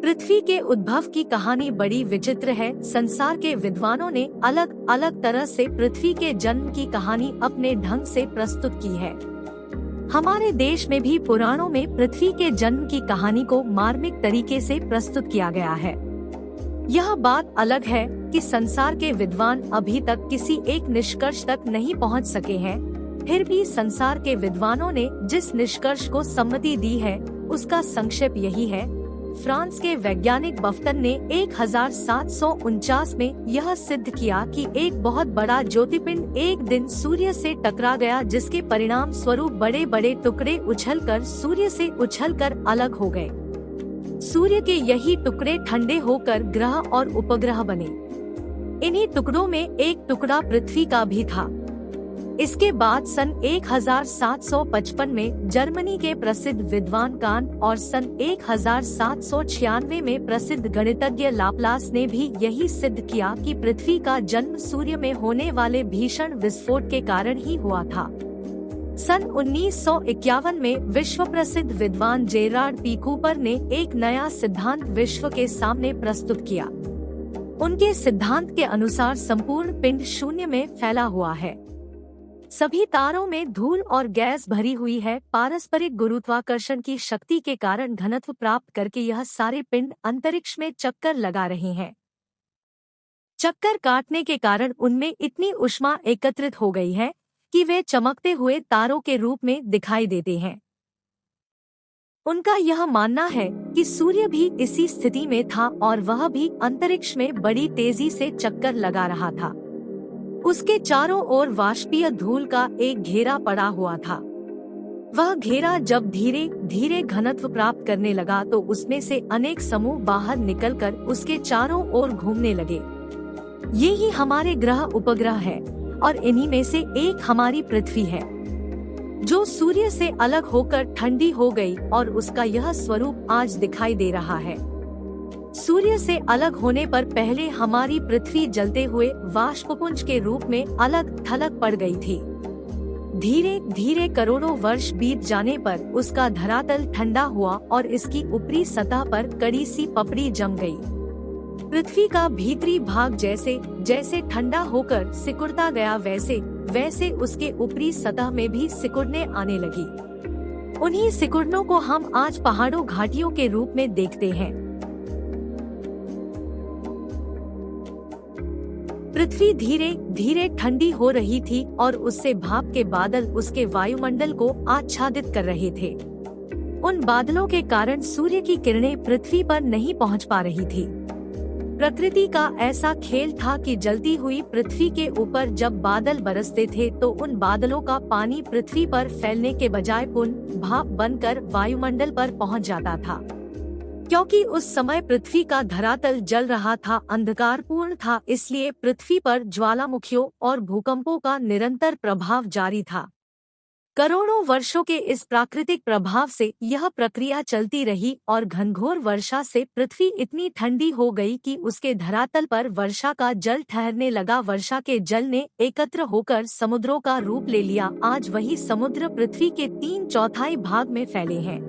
पृथ्वी के उद्भव की कहानी बड़ी विचित्र है। संसार के विद्वानों ने अलग अलग तरह से पृथ्वी के जन्म की कहानी अपने ढंग से प्रस्तुत की है। हमारे देश में भी पुराणों में पृथ्वी के जन्म की कहानी को मार्मिक तरीके से प्रस्तुत किया गया है। यह बात अलग है कि संसार के विद्वान अभी तक किसी एक निष्कर्ष तक नहीं पहुंच सके हैं। फिर भी संसार के विद्वानों ने जिस निष्कर्ष को सम्मति दी है उसका संक्षेप यही है। फ्रांस के वैज्ञानिक बफ्टन ने 1749 में यह सिद्ध किया कि एक बहुत बड़ा ज्योतिपिंड एक दिन सूर्य से टकरा गया, जिसके परिणाम स्वरूप बड़े बड़े टुकड़े उछलकर सूर्य से उछलकर अलग हो गए। सूर्य के यही टुकड़े ठंडे होकर ग्रह और उपग्रह बने। इन्हीं टुकड़ों में एक टुकड़ा पृथ्वी का भी था। इसके बाद सन 1755 में जर्मनी के प्रसिद्ध विद्वान कान और सन 1796 में प्रसिद्ध गणितज्ञ लाप्लास ने भी यही सिद्ध किया कि पृथ्वी का जन्म सूर्य में होने वाले भीषण विस्फोट के कारण ही हुआ था। सन 1951 में विश्व प्रसिद्ध विद्वान जेरार्ड पी कूपर ने एक नया सिद्धांत विश्व के सामने प्रस्तुत किया। उनके सिद्धांत के अनुसार संपूर्ण पिंड शून्य में फैला हुआ है। सभी तारों में धूल और गैस भरी हुई है। पारस्परिक गुरुत्वाकर्षण की शक्ति के कारण घनत्व प्राप्त करके यह सारे पिंड अंतरिक्ष में चक्कर लगा रहे हैं। चक्कर काटने के कारण उनमें इतनी ऊष्मा एकत्रित हो गई है कि वे चमकते हुए तारों के रूप में दिखाई देते हैं। उनका यह मानना है कि सूर्य भी इसी स्थिति में था और वह भी अंतरिक्ष में बड़ी तेजी से चक्कर लगा रहा था। उसके चारों ओर वाष्पीय धूल का एक घेरा पड़ा हुआ था। वह घेरा जब धीरे धीरे घनत्व प्राप्त करने लगा तो उसमें से अनेक समूह बाहर निकलकर उसके चारों ओर घूमने लगे। ये ही हमारे ग्रह उपग्रह है और इन्हीं में से एक हमारी पृथ्वी है, जो सूर्य से अलग होकर ठंडी हो गई और उसका यह स्वरूप आज दिखाई दे रहा है। सूर्य से अलग होने पर पहले हमारी पृथ्वी जलते हुए वाष्पपुंज के रूप में अलग थलग पड़ गई थी। धीरे धीरे करोड़ों वर्ष बीत जाने पर उसका धरातल ठंडा हुआ और इसकी ऊपरी सतह पर कड़ी सी पपड़ी जम गई। पृथ्वी का भीतरी भाग जैसे जैसे ठंडा होकर सिकुड़ता गया, वैसे वैसे उसके ऊपरी सतह में भी सिकुड़ने आने लगी। उन्हीं सिकुड़नों को हम आज पहाड़ों घाटियों के रूप में देखते हैं। पृथ्वी धीरे धीरे ठंडी हो रही थी और उससे भाप के बादल उसके वायुमंडल को आच्छादित कर रहे थे। उन बादलों के कारण सूर्य की किरणें पृथ्वी पर नहीं पहुंच पा रही थी। प्रकृति का ऐसा खेल था कि जलती हुई पृथ्वी के ऊपर जब बादल बरसते थे तो उन बादलों का पानी पृथ्वी पर फैलने के बजाय पुनः भाप बनकर वायुमंडल पर पहुंच जाता था। क्योंकि उस समय पृथ्वी का धरातल जल रहा था, अंधकारपूर्ण था, इसलिए पृथ्वी पर ज्वालामुखियों और भूकंपों का निरंतर प्रभाव जारी था। करोड़ों वर्षों के इस प्राकृतिक प्रभाव से यह प्रक्रिया चलती रही और घनघोर वर्षा से पृथ्वी इतनी ठंडी हो गई कि उसके धरातल पर वर्षा का जल ठहरने लगा। वर्षा के जल ने एकत्र होकर समुद्रों का रूप ले लिया। आज वही समुद्र पृथ्वी के 3/4 भाग में फैले हैं।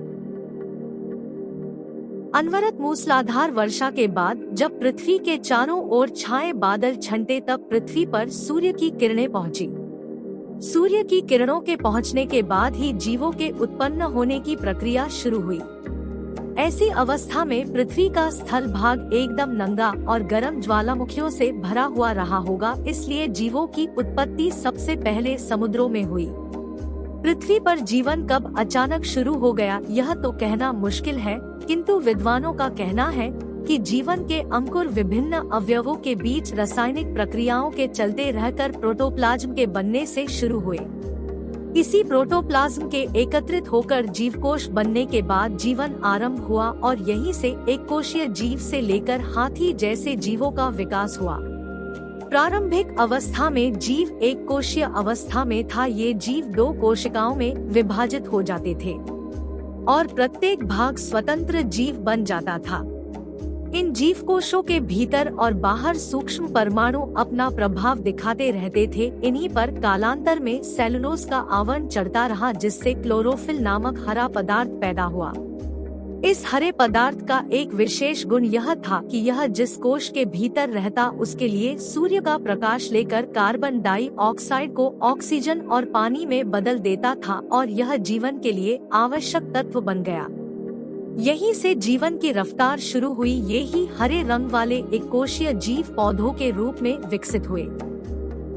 अनवरत मूसलाधार वर्षा के बाद जब पृथ्वी के चारों ओर छाए बादल छंटे तब पृथ्वी पर सूर्य की किरणें पहुंची। सूर्य की किरणों के पहुंचने के बाद ही जीवों के उत्पन्न होने की प्रक्रिया शुरू हुई। ऐसी अवस्था में पृथ्वी का स्थल भाग एकदम नंगा और गर्म ज्वालामुखियों से भरा हुआ रहा होगा, इसलिए जीवों की उत्पत्ति सबसे पहले समुद्रों में हुई। पृथ्वी पर जीवन कब अचानक शुरू हो गया यह तो कहना मुश्किल है, किंतु विद्वानों का कहना है कि जीवन के अंकुर विभिन्न अवयवों के बीच रासायनिक प्रक्रियाओं के चलते रहकर प्रोटोप्लाज्म के बनने से शुरू हुए। इसी प्रोटोप्लाज्म के एकत्रित होकर जीवकोश बनने के बाद जीवन आरंभ हुआ और यहीं से एक कोशीय जीव से लेकर हाथी जैसे जीवों का विकास हुआ। प्रारंभिक अवस्था में जीव एक कोशीय अवस्था में था। ये जीव 2 कोशिकाओं में विभाजित हो जाते थे और प्रत्येक भाग स्वतंत्र जीव बन जाता था। इन जीव कोशों के भीतर और बाहर सूक्ष्म परमाणु अपना प्रभाव दिखाते रहते थे। इन्हीं पर कालांतर में सेलुलोज का आवरण चढ़ता रहा, जिससे क्लोरोफिल नामक हरा पदार्थ पैदा हुआ। इस हरे पदार्थ का एक विशेष गुण यह था कि यह जिस कोश के भीतर रहता उसके लिए सूर्य का प्रकाश लेकर कार्बन डाइऑक्साइड को ऑक्सीजन और पानी में बदल देता था और यह जीवन के लिए आवश्यक तत्व बन गया। यहीं से जीवन की रफ्तार शुरू हुई। ये ही हरे रंग वाले एक कोशीय जीव पौधों के रूप में विकसित हुए।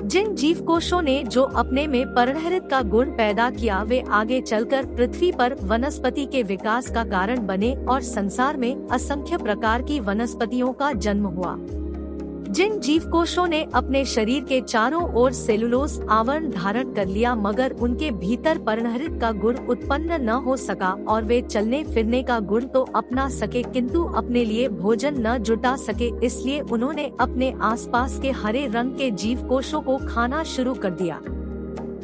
जिन जीव कोशों ने जो अपने में पर्णहरित का गुण पैदा किया वे आगे चलकर पृथ्वी पर वनस्पति के विकास का कारण बने और संसार में असंख्य प्रकार की वनस्पतियों का जन्म हुआ। जिन जीव कोशों ने अपने शरीर के चारों ओर सेलुलोज आवरण धारण कर लिया मगर उनके भीतर पर्णहरित का गुण उत्पन्न न हो सका और वे चलने फिरने का गुण तो अपना सके किंतु अपने लिए भोजन न जुटा सके, इसलिए उन्होंने अपने आसपास के हरे रंग के जीव कोशों को खाना शुरू कर दिया।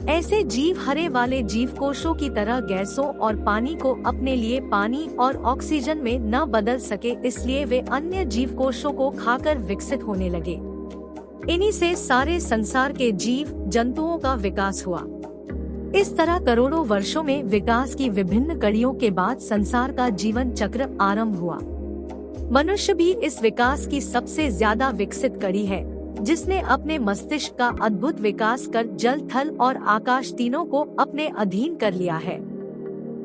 ऐसे जीव हरे वाले जीव कोशों की तरह गैसों और पानी को अपने लिए पानी और ऑक्सीजन में न बदल सके, इसलिए वे अन्य जीव कोशों को खाकर विकसित होने लगे। इन्हीं से सारे संसार के जीव जंतुओं का विकास हुआ। इस तरह करोड़ों वर्षों में विकास की विभिन्न कड़ियों के बाद संसार का जीवन चक्र आरंभ हुआ। मनुष्य भी इस विकास की सबसे ज्यादा विकसित कड़ी है, जिसने अपने मस्तिष्क का अद्भुत विकास कर जल, थल और आकाश तीनों को अपने अधीन कर लिया है।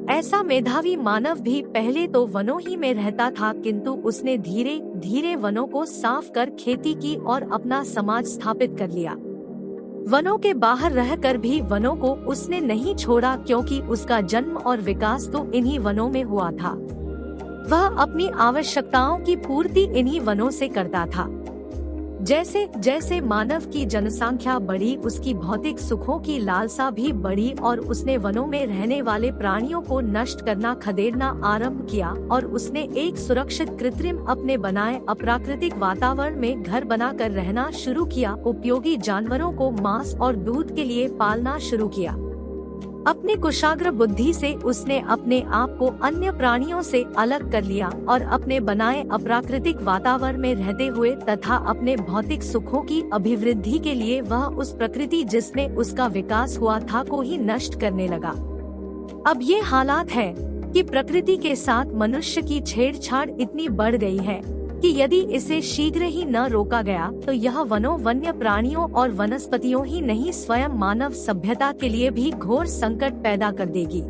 ऐसा मेधावी मानव भी पहले तो वनों ही में रहता था, किंतु उसने धीरे धीरे वनों को साफ कर खेती की और अपना समाज स्थापित कर लिया। वनों के बाहर रहकर भी वनों को उसने नहीं छोड़ा, क्योंकि उसका जन्म और विकास तो इन्हीं वनों में हुआ था। वह अपनी आवश्यकताओं की पूर्ति इन्हीं वनों से करता था। जैसे जैसे मानव की जनसंख्या बढ़ी, उसकी भौतिक सुखों की लालसा भी बढ़ी और उसने वनों में रहने वाले प्राणियों को नष्ट करना, खदेड़ना आरंभ किया और उसने एक सुरक्षित कृत्रिम अपने बनाए अप्राकृतिक वातावरण में घर बनाकर रहना शुरू किया। उपयोगी जानवरों को मांस और दूध के लिए पालना शुरू किया। अपनी कुशाग्र बुद्धि से उसने अपने आप को अन्य प्राणियों से अलग कर लिया और अपने बनाए अप्राकृतिक वातावरण में रहते हुए तथा अपने भौतिक सुखों की अभिवृद्धि के लिए वह उस प्रकृति जिसमें उसका विकास हुआ था को ही नष्ट करने लगा। अब ये हालात है कि प्रकृति के साथ मनुष्य की छेड़छाड़ इतनी बढ़ गई है कि यदि इसे शीघ्र ही न रोका गया तो यह वनों, वन्य प्राणियों और वनस्पतियों ही नहीं स्वयं मानव सभ्यता के लिए भी घोर संकट पैदा कर देगी।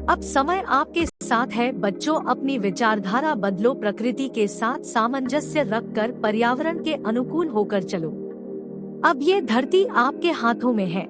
अब समय आपके साथ है बच्चों, अपनी विचारधारा बदलो, प्रकृति के साथ सामंजस्य रखकर पर्यावरण के अनुकूल होकर चलो। अब ये धरती आपके हाथों में है।